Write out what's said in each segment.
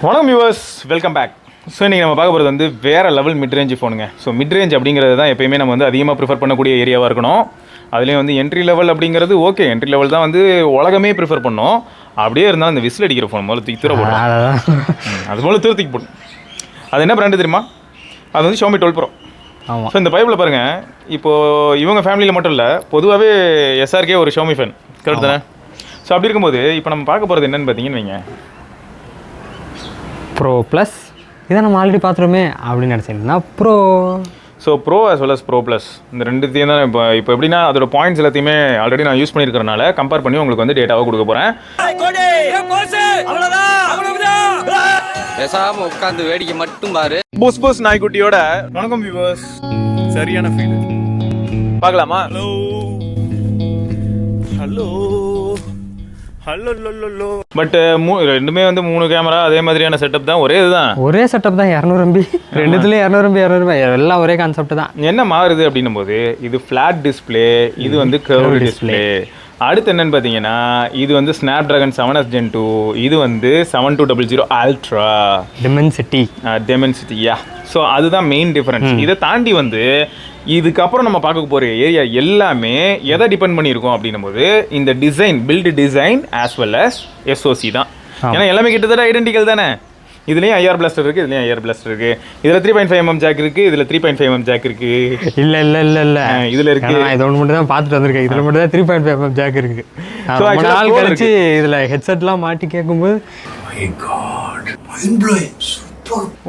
வணக்கம் viewers, welcome back. So இன்றைக்கி நம்ம பார்க்க போகிறது வந்து வேறு லெவல் மிட்ரேஞ்ச் ஃபோனுங்க. ஸோ மிட்ரேஞ்ச் அப்படிங்கிறது தான் எப்போயுமே நம்ம வந்து அதிகமாக ப்ரிஃபர் பண்ணக்கூடிய ஏரியாவாக இருக்கணும். அதுலேயும் வந்து என்ட்ரி லெவல் அப்படிங்கிறது ஓகே, என்ட்ரி லெவல் தான் வந்து உலகமே ப்ரிஃபர் பண்ணோம். அப்படியே இருந்தாலும் அந்த விசில் அடிக்கிற ஃபோன் முதல்ல தூக்கி தூர போடும், அது போல் தூக்கி போடும். அது என்ன பிராண்டு தெரியுமா? அது வந்து Xiaomi 12 Pro. ஆமாம். ஸோ இந்த பைப்பில் பாருங்கள், இப்போது இவங்க ஃபேமிலியில் மட்டும் இல்லை, பொதுவாகவே SRK ஒரு Xiaomi ஃபேன், கரெக்ட் தானே? ஸோ அப்படி இருக்கும்போது இப்போ நம்ம பார்க்க போகிறது என்னென்னு பார்த்தீங்கன்னு வைங்க, ப்ரோ ப்ளஸ். இதை நம்ம ஆல்ரெடி பார்த்துருமே அப்படின்னு நினச்சிங்கன்னா bro. So bro as well as bro plus, இந்த ரெண்டுத்தையும் தான் இப்போ எப்படின்னா அதோட பாயிண்ட்ஸ் எல்லாத்தையுமே ஆல்ரெடி நான் யூஸ் பண்ணியிருக்கிறனால கம்பேர் பண்ணி உங்களுக்கு வந்து டேட்டாவை கொடுக்க போகிறேன். பேசாம உட்காந்து வேடிக்கை மட்டும் பாரு. போஸ் நாய்க்குட்டியோட வணக்கம் வியூவர்ஸ். சரியான ஃபீல் பார்க்கலாமா? Hello hello hello. பட் ரெண்டுமே வந்து 3 கேமரா, அதே மாதிரியான செட்டப் தான், ஒரே இதுதான், ஒரே செட்டப் தான். 200 MB ரெண்டுத்துலேயும் 200 MB எல்லாம் ஒரே கான்செப்ட் தான். என்ன மாறுது அப்படின்னும் போது இது ஃப்ளாட் டிஸ்பிளே, இது வந்து கர்வ்டு டிஸ்பிளே. அடுத்து என்னன்னு பார்த்தீங்கன்னா இது வந்து Snapdragon 7S Gen 2, இது வந்து 7200 Ultra Dimensity. ஸோ அதுதான் மெயின் டிஃபரன்ஸ். இதை தாண்டி வந்து இதுக்கப்புறம் நம்ம பார்க்க போகிற ஏரியா எல்லாமே எதை டிபெண்ட் பண்ணியிருக்கோம் அப்படின்னும் போது இந்த design, build design as well as SoC தான். ஏன்னா எல்லாமே கிட்டத்தட்ட ஐடென்டிக்கல் தானே. இதுலேயும் IR பிளாஸ்டர் இருக்குது, இதுலேயும் IR பிளாஸ்டர் இருக்குது, இதில் 3.5mm ஜாக் இருக்குது, இதில் 3.5mm ஜாக் இருக்குது. இல்லை இதில் இருக்குது. இது ஒன்று மட்டும் தான் பார்த்துட்டு வந்திருக்கேன். இதில் மட்டும் தான் 3.5mm ஜாக் இருக்குது. ஸோ நாள் கழிச்சு இதில் ஹெட்செட்லாம் மாட்டி கேட்கும்போது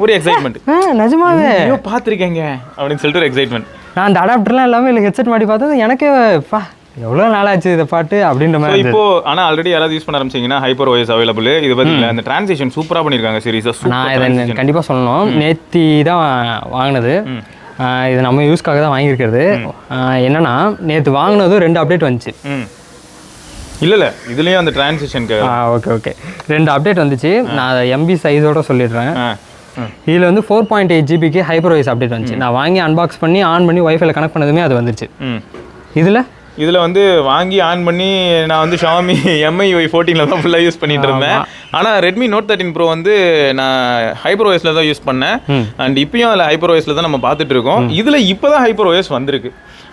ஒரு எக்ஸைட்மெண்ட், நிஜமாவே பார்த்துருக்கேங்க அப்படின்னு சொல்லிட்டு ஒரு எக்ஸைட்மெண்ட். நான் அந்த அடாப்டர்லாம் எல்லாமே இல்லை, ஹெட்செட் மாட்டி பார்த்தது எனக்கே எவ்வளோ நாளாச்சு இதை பாட்டு அப்படின்ற மாதிரி. இப்போ ஆனால் ஆல்ரெடி யாராவது யூஸ் பண்ண ஆரம்பிச்சிங்கன்னா HyperOS அவைலபிள். இது பார்த்தீங்களா, அந்த டிரான்சிஷன் சூப்பராக பண்ணியிருக்காங்க சீரிஸாக. நான் இதை கண்டிப்பாக சொல்லணும், நேத்தி தான் வாங்கினது. இது நம்ம யூஸ்க்காக தான் வாங்கியிருக்கிறது. என்னன்னா நேற்று வாங்கினதும் 2 அப்டேட் வந்துச்சு. இல்லை இதுலேயும் அந்த டிரான்சிஷனுக்கு ஓகே 2 அப்டேட் வந்துச்சு. நான் அதை MB சைஸோட சொல்லிடுறேன். இதில் வந்து 4.8 GB HyperOS அப்டேட் வந்துச்சு. நான் வாங்கி அன்பாக்ஸ் பண்ணி ஆன் பண்ணி வைஃபைல கனெக்ட் பண்ணதுமே அது வந்துச்சு. இதில் வந்து வாங்கி ஆன் பண்ணி நான் வந்து Xiaomi MIUI 14 தான் ஃபுல்லாக யூஸ் பண்ணிட்டு இருந்தேன். ஆனால் Redmi Note 13 Pro வந்து நான் HyperOSல தான் யூஸ் பண்ணேன். அண்ட் இப்பயும் அதில் HyperOSல தான் நம்ம பார்த்துட்டு இருக்கோம். இதில் இப்போ தான் HyperOS வந்திருக்கு.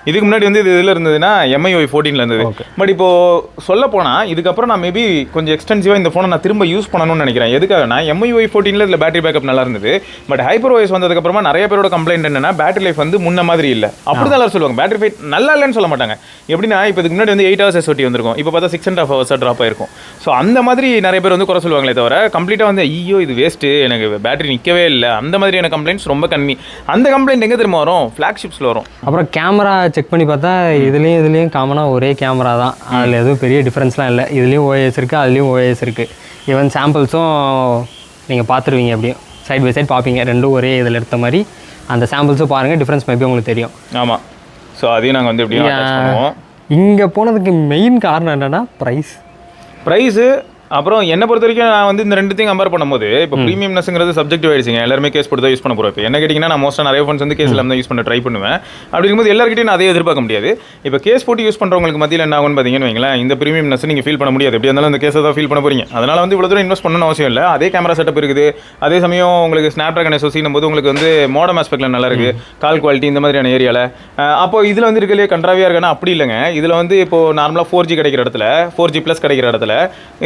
இதுக்கு முன்னாடி வந்து இது இதில் இருந்ததுன்னா MIUI 14 இருந்தது. பட் இப்போது சொல்ல போனால் இதுக்கப்புறம் நான் மேபி கொஞ்சம் எக்ஸ்டென்சிவாக இந்த ஃபோனை நான் திரும்ப யூஸ் பண்ணணும்னு நினைக்கிறேன். எதுக்காகனா MIUI 14 இதில் பேட்டரி பேக்கப் நல்லா இருந்தது. பட் HyperOS வந்ததுக்கப்புறமா நிறைய பேரோட கம்ப்ளைண்ட் என்னன்னா பேட்டரி லைஃப் வந்து முன்ன மாதிரி இல்லை. அப்படி தான் எல்லாரும் சொல்லுவாங்க, பேட்டரி லைஃப் நல்லா இல்லைன்னு சொல்ல மாட்டாங்க. எப்படின்னா இப்போ இதுக்கு முன்னாடி வந்து 8 hours SOT வந்திருக்கும், இப்போ பார்த்தா 6.5 hours ட்ராப் ஆயிருக்கும். ஸோ அந்த மாதிரி நிறைய பேர் வந்து குறை சொல்லுவாங்களே தவிர கம்ப்ளீட்டாக வந்து ஐயோ இது வேஸ்ட்டு, எனக்கு பேட்டரி நிற்கவே இல்லை, அந்த மாதிரியான கம்ப்ளைண்ட்ஸ் ரொம்ப கம்மி. அந்த கம்ப்ளைண்ட் எங்கே திரும்ப வரும்? ஃப்ளாக்ஷிப்ஸில் வரும். அப்புறம் கேமரா செக் பண்ணி பார்த்தா இதுலேயும் காமனாக ஒரே கேமரா தான். அதில் எதுவும் பெரிய டிஃப்ரென்ஸ்லாம் இல்லை. இதுலேயும் OIS இருக்குது, அதுலேயும் OIS இருக்குது. ஈவன் சாம்பிள்ஸும் நீங்கள் பார்த்துருவீங்க, அப்படியும் சைட் பை சைட் பார்ப்பீங்க, ரெண்டும் ஒரே இதில் எடுத்த மாதிரி. அந்த சாம்பிள்ஸும் பாருங்கள், டிஃப்ரென்ஸ் மேபி உங்களுக்கு தெரியும். ஆமாம். ஸோ அதையும் நாங்கள் வந்து எப்படியும் பண்ணுவோம். இங்கே போனதுக்கு மெயின் காரணம் என்னென்னா ப்ரைஸு. அப்புறம் என்னை பொறுத்த வரைக்கும் நான் வந்து இந்த ரெண்டுத்தையும் கம்பேர் பண்ணும்போது இப்போ ப்ரீமியம்னஸ்ங்கிறது சப்ஜெக்டிவ் ஆயிடுச்சுங்க. எல்லாருமே கேஸ் போட்டு தான் யூஸ் பண்ண போகிறோம். இப்போ என்ன கேட்டிங்கன்னா நான் மோஸ்ட்டாக நிறைய ஃபோன்ஸ் வந்து கேஸ் இல்லாமல் தான் யூஸ் பண்ண ட்ரை பண்ணுவேன். அப்படி இருக்கும்போது எல்லாருக்கிட்டையும் நான் அதே எதிர்பார்க்க முடியாது. இப்போ கேஸ் போட்டு யூஸ் பண்ணுறவங்களுக்கு மத்தியில் என்ன ஆகும்னு பார்த்தீங்கன்னு வைங்களேன், இந்த ப்ரீமியம்னஸ் நீங்கள் ஃபீல் பண்ண முடியாது. எப்படி இருந்தாலும் இந்த கேஸை தான் ஃபீல் பண்ண போகிறீங்க. அதனால் வந்து இவ்வளோ தூரம் இன்வெஸ்ட் பண்ணணும்னு அவசியம் இல்லை. அதே கேமரா செட்டப் இருக்குது, அதே சமயம் உங்களுக்கு Snapdragon SoC போது உங்களுக்கு வந்து மோடம் ஆஸ்பெக்டில் நல்லா இருக்குது, கால் குவாலிட்டி இந்த மாதிரியான ஏரியாவில். அப்போ இதில் வந்து இருக்கலையே கண்ட்ராவியாக இருக்குன்னா அப்படி இல்லைங்க. இதில் வந்து இப்போ நார்மலாக 4G கிடைக்கிற இடத்துல 4G+ கிடைக்கிற இடத்துல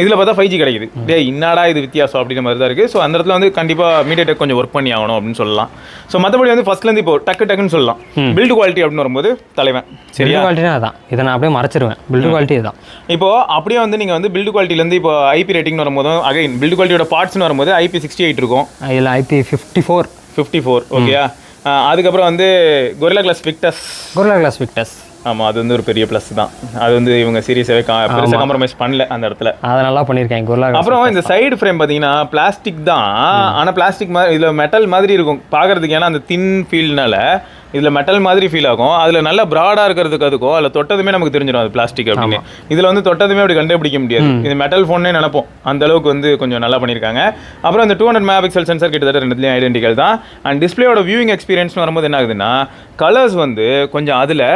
இதில் பார்த்தா 5G கிடைக்குது. என்னடா இது வித்தியாசம் அப்படின்ற மாதிரி தான் இருக்குது. ஸோ அந்த இடத்துல வந்து கண்டிப்பாக MediaTek கொஞ்சம் ஒர்க் பண்ணி ஆகணும் அப்படின்னு சொல்லலாம். ஸோ மற்றபடி வந்து ஃபர்ஸ்ட்லேருந்து இப்போ டக்குன்னு சொல்லலாம். பில்டு குவாலிட்டி அப்படின்னு வரும்போது தலைவன் சரியா குவாலிட்டினா அதான். இதை நான் அப்படியே மறைச்சிருவேன். பில்டு குவாலிட்டி தான். இப்போ அப்படியே வந்து நீங்கள் வந்து பில்டு குவாலிட்டிலேருந்து இப்போ IP ரேட்டிங் வரும்போதும் அகைன் பில்டு குவாலிட்டியோட பார்ட்ஸ்னு வரும்போது IP68 இருக்கும், இதில் IP54 ஓகேயா. அதுக்கப்புறம் வந்து Gorilla Glass Victus. ஆமாம், அது வந்து ஒரு பெரிய ப்ளஸ் தான். அது வந்து இவங்க சீரியஸாகவே பெருசாக காம்ப்ரமைஸ் பண்ணல அந்த இடத்துல. அதை நல்லா பண்ணியிருக்கேன். அப்புறம் இந்த சைடு ஃப்ரேம் பார்த்தீங்கன்னா பிளாஸ்டிக் தான், ஆனால் பிளாஸ்டிக் மாதிரி இதில் மெட்டல் மாதிரி இருக்கும் பார்க்குறதுக்கு. ஏன்னா அந்த தின் ஃபீல்ட்னால இதில் மெட்டல் மாதிரி ஃபீல் ஆகும். அதில் நல்லா ப்ராடாக இருக்கிறதுக்கு அதுக்கும் அதில் தொட்டதுமே நமக்கு தெரிஞ்சிடும் அது பிளாஸ்டிக் அப்படின்னு. இதில் வந்து தொட்டதுமே அப்படி கண்டுபிடிக்க முடியாது. இது மெட்டல் ஃபோன்னே நினைப்போம். அந்த அளவுக்கு வந்து கொஞ்சம் நல்லா பண்ணியிருக்காங்க. அப்புறம் இந்த 200 மெகாபிக்சல் சென்சார் கிட்டத்தட்ட ரெண்டுலேயும் ஐடென்டிக்கல் தான். அண்ட் டிஸ்பிளேயோட வியூவிங் எக்ஸ்பீரியன்ஸ் வரும்போது என்ன ஆகுதுன்னா கலர்ஸ் வந்து கொஞ்சம் அதில்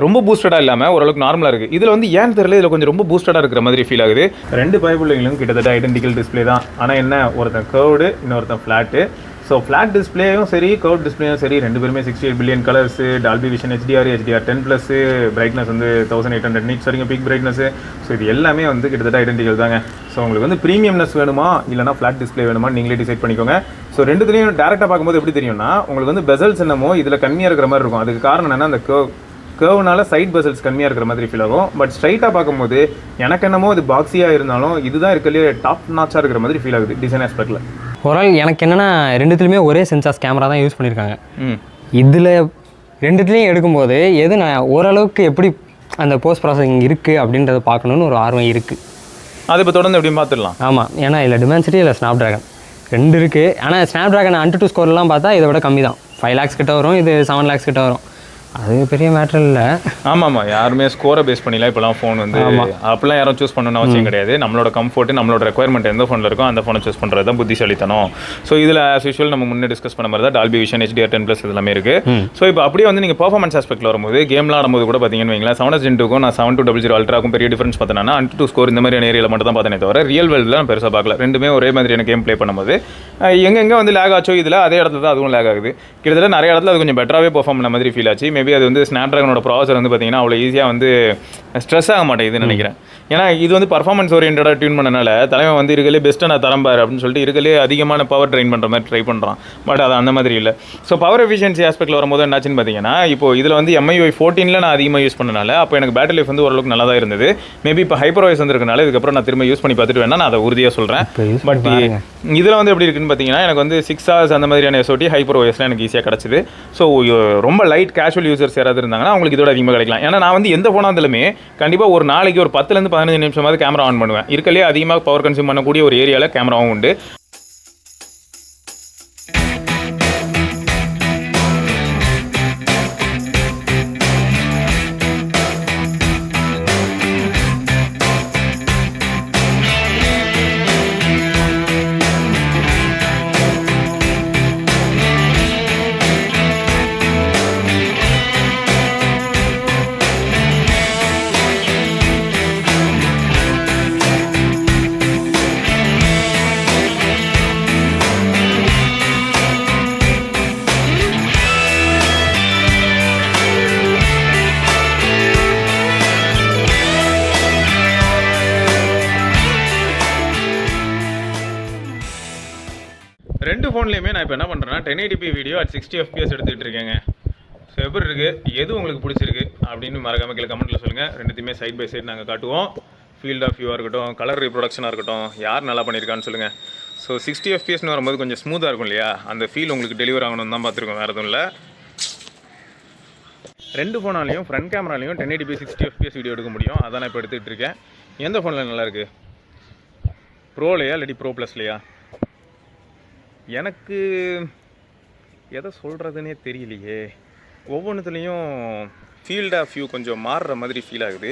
ரொம்ப பூஸ்டடாக இல்லாமல் ஓரளவுக்கு நார்மலாக இருக்குது. இதில் வந்து ஏன்னு தெரியல, இதில் கொஞ்சம் ரொம்ப பூஸ்டடாக இருக்கிற மாதிரி ஃபீல் ஆகுது. ரெண்டு பயப்புள்ளைங்களும் கிட்டத்தட்ட ஐடென்டிக்கல் டிஸ்பிளே தான். ஆனால் என்ன, ஒருத்தன் கர்வ்டு, இன்னொருத்தன் ஃப்ளாட்டு. ஸோ ஃப்ளாட் டிஸ்பிளேயும் சரி, கர்வ் டிஸ்பிளேயும் சரி, ரெண்டு பேருமே 68 billion colours, Dolby vision, HDR10+, brightness வந்து 1800 nits வரைக்கும் பீக் பிரைட்னஸ். ஸோ இது எல்லாமே வந்து கிட்டத்தட்ட ஐடென்டிக்கல் தாங்க. ஸோ உங்களுக்கு வந்து ப்ரீமியம்னஸ் வேணுமா இல்லைனா ஃப்ளாட் டிஸ்பிளே வேணுமா நீங்களே டிசைட் பண்ணிக்கோங்க. ஸோ ரெண்டுத்துலையும் டேரெக்டாக பார்க்கும்போது எப்படி தெரியும்னா உங்களுக்கு வந்து பெசல்ஸ் என்னமோ இதில் கம்மியாக இருக்கிற மாதிரி இருக்கும். அதுக்கு காரணம் என்னன்னா அந்த கர்வ்னால சைட் பெசல்ஸ் கம்மியாக இருக்கிற மாதிரி ஃபீல் ஆகும். பட் ஸ்ட்ரைட்டாக பார்க்கும்போது எனக்கு என்னமோ இது பாக்ஸியாக இருந்தாலும் இதுதான் இருக்கிறதுலே டாப் நாச்சாக இருக்கிற மாதிரி ஃபீல் ஆகுது டிசைன் ஆஸ்பெக்டில். ஓவரால் எனக்கு என்னென்னா ரெண்டுத்துலையுமே ஒரே சென்சார்ஸ் கேமரா தான் யூஸ் பண்ணியிருக்காங்க. இதில் ரெண்டுத்துலேயும் எடுக்கும்போது எது நான் ஓரளவுக்கு எப்படி அந்த போஸ்ட் ப்ராசஸிங் இருக்குது அப்படின்றத பார்க்கணுன்னு ஒரு ஆர்வம் இருக்குது. அது இப்போ தொடர்ந்து எப்படி பார்த்துடலாம். ஆமாம், ஏன்னா இல்லை டிமென்சிட்டி இல்லை ஸ்னாப் ட்ராகன் ரெண்டு இருக்குது. ஆனால் ஸ்னாப் ட்ராகன் Antutu ஸ்கோர்லாம் பார்த்தா இதை விட கம்மி தான். 5 lakhs கிட்ட வரும், இது 7 lakhs கிட்ட வரும். அது பெரிய மேட்டர் இல்லை. ஆமாம், யாருமே ஸ்கோரை பேஸ் பண்ணிலாம் இப்போலாம் ஃபோன் வந்து அப்போலாம் யாரும் சூஸ் பண்ணணும்னு அவசியம் கிடையாது. நம்மளோட கம்ஃபர்ட்டு, நம்மளோட ரெக்குயர்மெண்ட் எந்த ஃபோனில் இருக்கோ அந்த ஃபோனை சூஸ் பண்ணுறது தான் புத்திசாலித்தனம். ஸோ இதில் ஆஸ் யூஷுவல் நம்ம முன்னே டிஸ்கஸ் பண்ண மாதிரி தான் டால்பி விஷன், HDR10+ இதெல்லாமே இருக்குது. ஸோ இப்போ அப்படியே வந்து நீங்கள் பர்ஃபார்மன்ஸ் ஆஸ்பெக்ட்டில் வரும்போது கேம்லாம் ஆடும்போது கூட பார்த்தீங்கன்னு வைங்களேன், 7S Gen 2க்கும் நான் 7200 அல்ட்ராக்கும் பெரிய டிஃபரன்ஸ் பார்த்தேன்னா Antutu ஸ்கோர் இந்த மாதிரியான ஏரியாவில் மட்டும் தான் பார்த்தேனே தவிர ரியல் வேர்ல்டில் நான் பெருசாக பார்க்கல. ரெண்டுமே ஒரே மாதிரியான கேம் ப்ளே பண்ணும்போது எங்கெங்கே வந்து லேக் ஆச்சோ இதில் அதே இடத்துல தான் அதுவும் லேக் ஆகுது. கிட்டத்தட்ட நிறைய இடத்துல அது கொஞ்சம் பெட்டராகவே பெர்ஃபார்ம் பண்ண மாதிரி ஃபீல் ஆச்சு. மேபி அது வந்து ஸ்னாப்ட்ராகனோட ப்ராசஸர் வந்து பார்த்தீங்கன்னா அவ்வளோ ஈஸியாக வந்து ஸ்ட்ரெஸ் ஆக மாட்டேங்குதுன்னு நினைக்கிறேன். ஏன்னா இது வந்து பர்ஃபார்மன்ஸ் ஓரியன்டாக டியூன் பண்ணனால தலைவன் வந்து இருக்கலே பெஸ்ட்டாக நான் தரம்பார் அப்படின்னு சொல்லிட்டு இருக்கலே அதிகமான பவர் ட்ரெயின் பண்ணுற மாதிரி ட்ரை பண்ணுறான். பட் அது அந்த மாதிரி இல்லை. ஸோ பவர் எஃபிஷியன்சி ஆஸ்பெக்ட்டில் வரும்போது என்னாச்சுன்னு பார்த்தீங்கன்னா இப்போ இதில் வந்து MIUI 14 நான் அதிகமாக யூஸ் பண்ணனால அப்போ எனக்கு பேட்டரி லைஃப் வந்து ஓரளவுக்கு நல்லா தான் இருந்தது. மேபி இப்போ HyperOS வந்துருக்கனால இதுக்கப்புறம் நான் திரும்ப யூஸ் பண்ணி பார்த்துட்டு வேணா நான் அதை உறுதியாக சொல்கிறேன். பட் இதில் வந்து எப்படி இருக்குன்னு பார்த்தீங்கன்னா எனக்கு வந்து 6 hours அந்த மாதிரியான SOT HyperOSல எனக்கு ஈஸியாக கிடச்சிது. ஸோ ரொம்ப லைட் கேஷுவல் யூசர்ஸ் யாராவது இருந்தாங்கன்னா அவங்களுக்கு இதோட அதிகமாக கிடைக்கலாம். ஏன்னா நான் வந்து எந்த ஃபோனாக இருந்தாலுமே கண்டிப்பாக ஒரு நாளைக்கு ஒரு 10 to 15 நிமிஷமாவது கேமரா ஆன் பண்ணுவேன். இருக்கலே அதிகமாக பவர் கன்சியூம் பண்ணக்கூடிய ஒரு ஏரியாவில் கேமராவும் உண்டு. ரெண்டு ஃபோன்லேயுமே நான் இப்போ என்ன பண்ணுறேன்னா 1080p வீடியோ at 60 FPS எடுத்துகிட்டு இருக்கேங்க. ஸோ எப்படி இருக்குது, எது உங்களுக்கு பிடிச்சிருக்கு அப்படின்னு மறக்காமல் கீழே கமெண்ட்டில் சொல்லுங்கள். ரெண்டுத்தையுமே சைட் பை சைடு நாங்கள் காட்டுவோம். ஃபீல்ட் ஆஃப் வியூவாக இருக்கட்டும், கலர் ரீப்ரொடக்ஷனாக இருக்கட்டும், யார் நல்லா பண்ணியிருக்கான்னு சொல்லுங்கள். ஸோ 60 FPSன்னு வரும்போது கொஞ்சம் ஸ்மூத்தாக இருக்கும் இல்லையா, அந்த ஃபீல் உங்களுக்கு டெலிவர் ஆகணும்னு தான் பார்த்துருக்கோம், வேறு எதுவும் இல்லை. ரெண்டு ஃபோனாலையும் ஃப்ரண்ட் கேமராலையும் 1080p 60 FPS வீடியோ எடுக்க முடியும். அதான் நான் இப்போ எடுத்துகிட்டு இருக்கேன். எந்த ஃபோனில் நல்லாயிருக்கு, ப்ரோலையா இல்லாட்டி ப்ரோ ப்ளஸ்லையா? எனக்கு எதை சொல்கிறதுனே தெரியலையே. ஒவ்வொன்றுத்துலேயும் ஃபீல்ட் ஆஃப் வியூ கொஞ்சம் மாறுற மாதிரி ஃபீல் ஆகுது.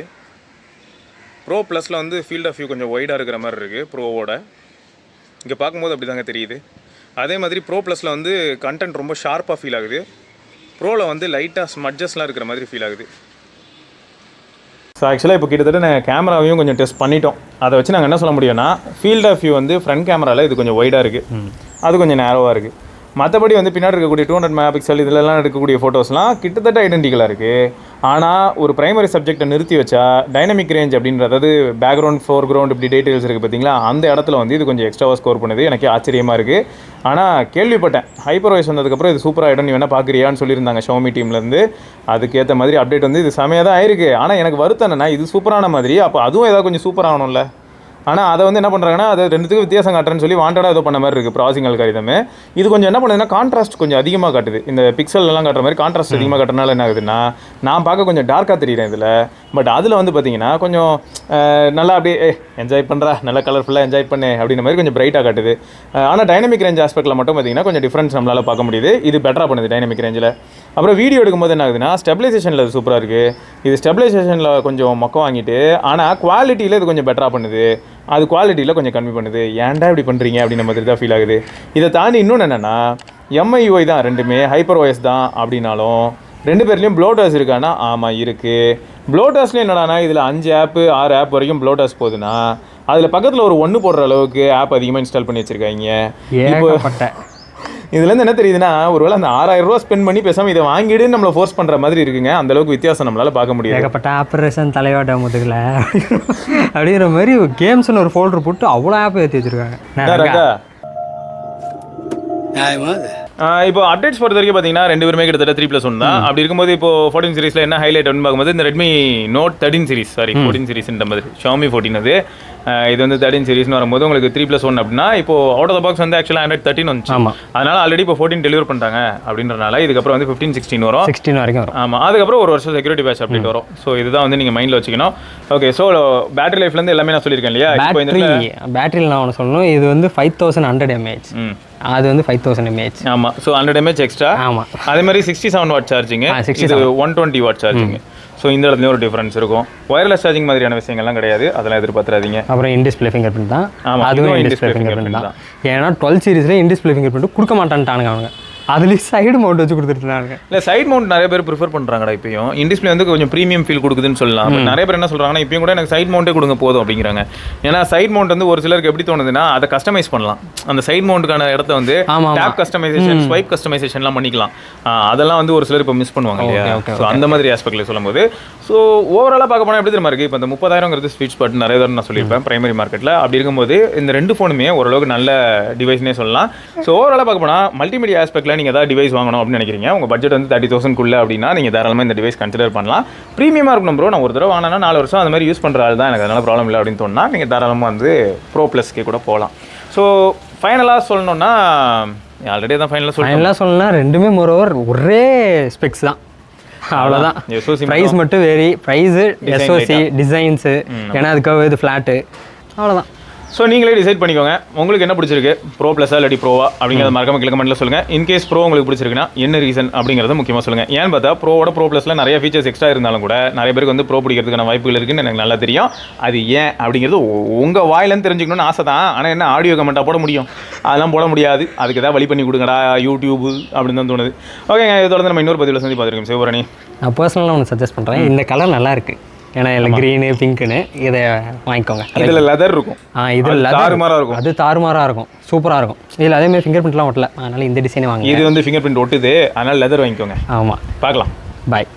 ப்ரோ ப்ளஸில் வந்து ஃபீல்ட் ஆஃப் வியூ கொஞ்சம் ஒய்டாக இருக்கிற மாதிரி இருக்குது ப்ரோவோட. இங்கே பார்க்கும்போது அப்படி தாங்க தெரியுது. அதே மாதிரி ப்ரோ ப்ளஸில் வந்து கண்டென்ட் ரொம்ப ஷார்ப்பாக ஃபீல் ஆகுது. ப்ரோவில் வந்து லைட்டாக ஸ்மட்ஜஸ்லாம் இருக்கிற மாதிரி ஃபீல் ஆகுது. ஸோ ஆக்சுவலாக இப்போ கிட்டத்தட்ட நாங்கள் கேமராவையும் கொஞ்சம் டெஸ்ட் பண்ணிட்டோம். அதை வச்சு நாங்கள் என்ன சொல்ல முடியும்னா ஃபீல்ட் ஆஃப் வியூ வந்து ஃப்ரண்ட் கேமராவில் இது கொஞ்சம் ஒய்டாக இருக்குது, அது கொஞ்சம் நேரோவாக இருக்குது. மற்றபடி வந்து பின்னாடி இருக்கக்கூடிய 200 மெகாபிக்சல் இதிலெல்லாம் எடுக்கக்கூடிய ஃபோட்டோஸ்லாம் கிட்டத்தட்ட ஐடென்டிக்கலாக இருக்குது. ஆனால் ஒரு ப்ரைமரி சப்ஜெக்டை நிறுத்தி வச்சா டைனமிக் ரேஞ்ச் அப்படின்ற, அதாவது பேக்ரவுண்ட் ஃபோர்க்ரவுண்ட் இப்படி டீட்டெயில்ஸ் இருக்குது பார்த்தீங்களா, அந்த இடத்துல வந்து இது கொஞ்சம் எக்ஸ்ட்ராவாக ஸ்கோர் பண்ணுது. எனக்கு ஆச்சரியமாக இருக்குது. ஆனால் கேள்விப்பட்டேன் HyperOS வந்ததுக்கப்புறம் இது சூப்பராக ஆகிடும், நீ வேணால் பார்க்குறியான்னு சொல்லியிருந்தாங்க Xiaomi டீம்லேருந்து. அதுக்கேற்ற மாதிரி அப்டேட் வந்து இது செமையாக தான் ஆயிருக்கு. ஆனால் எனக்கு வருத்தம் என்னன்னா இது சூப்பரான மாதிரி, அப்போ அதுவும் ஏதாவது கொஞ்சம் சூப்பர் ஆகணும்ல. ஆனால் அதை வந்து என்ன பண்ணுறாங்கன்னா அது ரெண்டுத்துக்கும் வித்தியாசம் காட்டுறேன்னு சொல்லி வாண்டடாக ஏதோ பண்ண மாதிரி இருக்குது ப்ராசிங் அல்காரிதம். இது கொஞ்சம் என்ன பண்ணுதுன்னா கான்ட்ராஸ்ட் கொஞ்சம் அதிகமாக காட்டுது. இந்த பிக்சல்லாம் காட்டுற மாதிரி கான்ட்ராஸ்ட் அதிகமாக காட்டுறதுனால என்ன ஆகுதுன்னா நான் பார்க்க கொஞ்சம் டார்க்காக தெரியுறேன் இதில். பட் அதில் வந்து பார்த்தீங்கன்னா கொஞ்சம் நல்லா அப்படியே என்ஜாய் பண்ணுறா, நல்லா கலர்ஃபுல்லாக என்ஜாய் பண்ணு அப்படின்ற மாதிரி கொஞ்சம் பிரைட்டாக காட்டுது. ஆனால் டைனமிக் ரேஞ்ச் ஆஸ்பெக்டில் மட்டும் பார்த்தீங்கன்னா கொஞ்சம் டிஃப்ரென்ஸ் நம்மளால் பார்க்க முடியுது. இது பெட்டராக பண்ணுது டைனமிக் ரேஞ்சில். அப்புறம் வீடியோ எடுக்கும்போது என்ன ஆகுதுன்னா ஸ்டெபிலைசேஷனில் அது சூப்பராக இருக்குது. இது ஸ்டெபிலைசேஷனில் கொஞ்சம் மொக்கம் வாங்கிட்டு ஆனால் குவாலிட்டியில் இது கொஞ்சம் பெட்டராக பண்ணுது. அது குவாலிட்டியில் கொஞ்சம் கம்மி பண்ணுது. ஏன்டா இப்படி பண்ணுறீங்க அப்படின்ற மாதிரி தான் ஃபீல் ஆகுது. இதை தாண்டி இன்னொன்று என்னென்னா MIUI தான் ரெண்டுமே ஹைப்பர் OS தான் அப்படின்னாலும் ரெண்டு பேர்லேயும் ப்ளோட்டர்ஸ் இருக்கான்னா ஆமாம் இருக்குது. ப்ளோட்டர்ஸ்லேயும் என்னடானா இதில் 5 ஆப்பு 6 ஆப் வரைக்கும் ப்ளோட்டர்ஸ் போகுதுன்னா அதில் பக்கத்தில் ஒரு 1 போடுற அளவுக்கு ஆப் அதிகமாக இன்ஸ்டால் பண்ணி வச்சுருக்காங்க. இப்போ இதுலேருந்து என்ன தெரியுதுன்னா ஒருவேளை அந்த 6000 ரூபா ஸ்பெண்ட் பண்ணி பேசாமல் இதை வாங்கிடுன்னு நம்மளை ஃபோர்ஸ் பண்ணுற மாதிரி இருக்குங்க. அந்தளவுக்கு வித்தியாசம் நம்மளால் பார்க்க முடியாது. ஏகப்பட்ட ஆப்ரேஷன் தலைவாட்ட முதுகில் அப்படிங்கிற மாதிரி கேம்ஸ்னு ஒரு ஃபோல்டர் போட்டு அவ்வளோ ஆப் ஏற்றி வச்சுருக்காங்க. இப்போ அப்டேட்ஸ் பொறுத்த வரைக்கும் பார்த்தீங்கன்னா ரெண்டு பேருமே கிட்டத்தட்ட 3+1 தான். அப்படி இருக்கும்போது இப்போ 14 சீரிஸில் என்ன ஹைலைட் அப்படின்னு பார்க்கும்போது இந்த ரெட்மி நோட் 13 சீரிஸ் 14 சீரிஸ்ன்ற மாதிரி Xiaomi 14 அது. இது வந்து 13 சீரிஸ்னு வரும்போது உங்களுக்கு 3+1 அப்படின்னா இப்போ அவுட் ஆஃப் த பாக்ஸ் வந்து ஆக்சுவலாக Android 13 வந்துச்சு. அதனால ஆல்ரெடி இப்போ 14 டெலிவர் பண்ணிட்டாங்க அப்படின்றனால இதுக்கப்புறம் வந்து 15, 16 வரும். 16 வரைக்கும் வரும். ஆமாம், அதுக்கப்புறம் ஒரு வருஷம் செக்யூரிட்டி பேட்ச் அப்டேட் வரும். ஸோ இதுதான் வந்து நீங்கள் மைண்டில் வச்சுக்கணும். ஓகே, ஸோ பேட்டரி லைஃப்லேருந்து எல்லாமே நான் சொல்லியிருக்கேன் இல்லையா? பேட்டரியில் நான் ஒன்று சொல்லணும், இது வந்து 5100 mAh, அது வந்து 5000 mAh. ஆமாம், ஸோ 100 mAh எக்ஸ்ட்ரா. ஆமாம், அதே மாதிரி 67 வாட் சார்ஜிங், இது 120 வாட் சார்ஜிங். ஸோ இந்த இடத்துலையும் ஒரு டிஃபரன்ஸ் இருக்கும். ஒயர்லெஸ் சார்ஜிங் மாதிரியான விஷயங்கள்லாம் கிடையாது, அதெல்லாம் எதிர்பார்த்துறாதீங்க. அப்புறம் இன்டிஸ்பிளே ஃபிங்கர் பிரிண்ட் தான். ஆமாம், அதுவும் இன்டிஸ்பிளே ஃபிங்கர் பிரிண்ட் தான். ஏன்னா 12 சீரிஸில் இன்டிஸ்பிளே ஃபிங்கர் பிரிண்ட் கொடுக்க மாட்டான்ட்டானுங்க அவங்க. அதுலேயும் சைடு மவுண்ட் வச்சு கொடுத்துருந்தாங்க. இல்லை, சைடு மவுண்ட் நிறைய பேர் ப்ரிஃபர் பண்ணுறாங்கடா. இப்போயும் இன்டிஸ்பிளே வந்து கொஞ்சம் ப்ரீமியம் ஃபீல் கொடுக்குதுன்னு சொல்லலாம். பட் நிறைய பேர் என்ன சொல்கிறாங்கன்னா இப்பயும் கூட எனக்கு சைடு மவுண்டே கொடுங்க போதும் அப்படிங்கிறாங்க. ஏன்னா சைடு மவுண்ட் வந்து ஒரு சிலருக்கு எப்படி தோணுதுன்னா அதை கஸ்டமைஸ் பண்ணலாம். அந்த சைடு மவுண்ட்டுக்கான இடத்த வந்து டேப் கஸ்டமைசேஷன், ஸ்வைப் கஸ்டமைசேஷன்லாம் பண்ணிக்கலாம். அதெல்லாம் வந்து ஒரு சிலர் இப்போ மிஸ் பண்ணுவாங்க இல்லையா? ஸோ அந்த மாதிரி ஆஸ்பெக்டில் சொல்லும்போது ஸோ ஓவராலாக பார்க்க போனால் எப்படி தெரியுமா இருக்குது? இப்போ இந்த 30,000ங்கிறது ஸ்வீட் ஸ்பாட் நிறைய தடவை நான் சொல்லியிருப்பேன் பிரைமரி மார்க்கெட்டில். அப்படி இருக்கும்போது இந்த ரெண்டு ஃபோனுமே ஓரளவுக்கு நல்ல டிவைஸ்னே சொல்லலாம். ஸோ ஓவராலாக பார்க்க போனால் மல்டிமீடியா ஆஸ்பெக்டில் நீங்கள் ஏதாவது டிவைஸ் வாங்கணும் அப்படின்னு நினைக்கிறீங்க, உங்கள் பட்ஜெட் வந்து 30,000 அப்படின்னா நீங்கள் தாராளமாக இந்த டிவைஸ் கன்சிடர் பண்ணலாம். ப்ரீமியமாக இருக்கணும் ப்ரோ, நான் ஒரு தடவை வாங்கினா 4 வருஷம் அந்த மாதிரி யூஸ் பண்ணுற ஆள் தான், எனக்கு அதனால ப்ராப்ளம் இல்லை அப்படின்னு தோணுனா நீங்கள் தாராளமாக வந்து ப்ரோ ப்ளஸ்க்கே கூட போகலாம். ஸோ ஃபைனலாக சொல்லணும்னா ஆல்ரெடி தான் ஃபைனலாக சொல்லணும்னா ரெண்டுமே மோரோவர் ஒரே ஸ்பெக்ஸ் தான், அவ்வளோதான். ப்ரைஸ் மட்டும் வேரி, ப்ரைஸு எஸ்ஓசி டிசைன்ஸு, ஏன்னா அதுக்காக இது ஃப்ளாட்டு, அவ்வளோதான். ஸோ நீங்களே டிசைட் பண்ணிக்கோங்க உங்களுக்கு என்ன பிடிச்சிருக்கு, ப்ரோ ப்ளஸா இல்லாட்டி ப்ரோவா அப்படிங்கிறத மறக்காம கீழே கமெண்ட்டில் சொல்லுங்கள். இன்கேஸ் ப்ரோ உங்களுக்கு பிடிச்சிருக்குன்னா என்ன ரீசன் அப்படிங்கிறத முக்கியமாக சொல்லுங்கள். ஏன்னு பார்த்தா ப்ரோவோட ப்ரோ ப்ளஸில் நிறைய ஃபீச்சர்ஸ் எக்ஸ்ட்ரா இருந்தாலும் கூட நிறைய பேருக்கு வந்து ப்ரோ பிடிக்கிறதுக்கான வாய்ப்புகள் இருக்குன்னு எனக்கு நல்லா தெரியும். அது ஏன் அப்படிங்கிறது உங்கள் வாயிலேருந்து தெரிஞ்சுக்கணும்னு ஆசை தான். ஆனால் என்ன ஆடியோ கமெண்ட்டாக போட முடியும்? அதெல்லாம் போட முடியாது. அதுக்கு ஏதாவது வழி பண்ணி கொடுங்கடா யூடியூப் அப்படின்னு தான் தோணுது. ஓகேங்க, இதை தொடர்ந்து நம்ம இன்னொரு பதிவில் சந்தி பார்த்துருக்கோம். சிவபரணி, நான் பர்சனலாக ஒன்று சஜஸ்ட் பண்ணுறேன். இந்த கலர் நல்லா இருக்குது, ஏன்னா இதில் க்ரீனு பிங்க்குன்னு, இதை வாங்கிக்கோங்க. இதில் லெதர் இருக்கும், இதில் தாறுமாறாக இருக்கும், அது தாறுமாறாக இருக்கும், சூப்பராக இருக்கும். இதில் அதேமாதிரி ஃபிங்கர் பிரிண்ட்லாம் ஒட்டல, அதனால் இந்த டிசைனே வாங்க. இது வந்து ஃபிங்கர் பிரிண்ட் ஒட்டுது, அதனால் லெதர் வாங்கிக்கோங்க. ஆமாம், பார்க்கலாம். பாய்.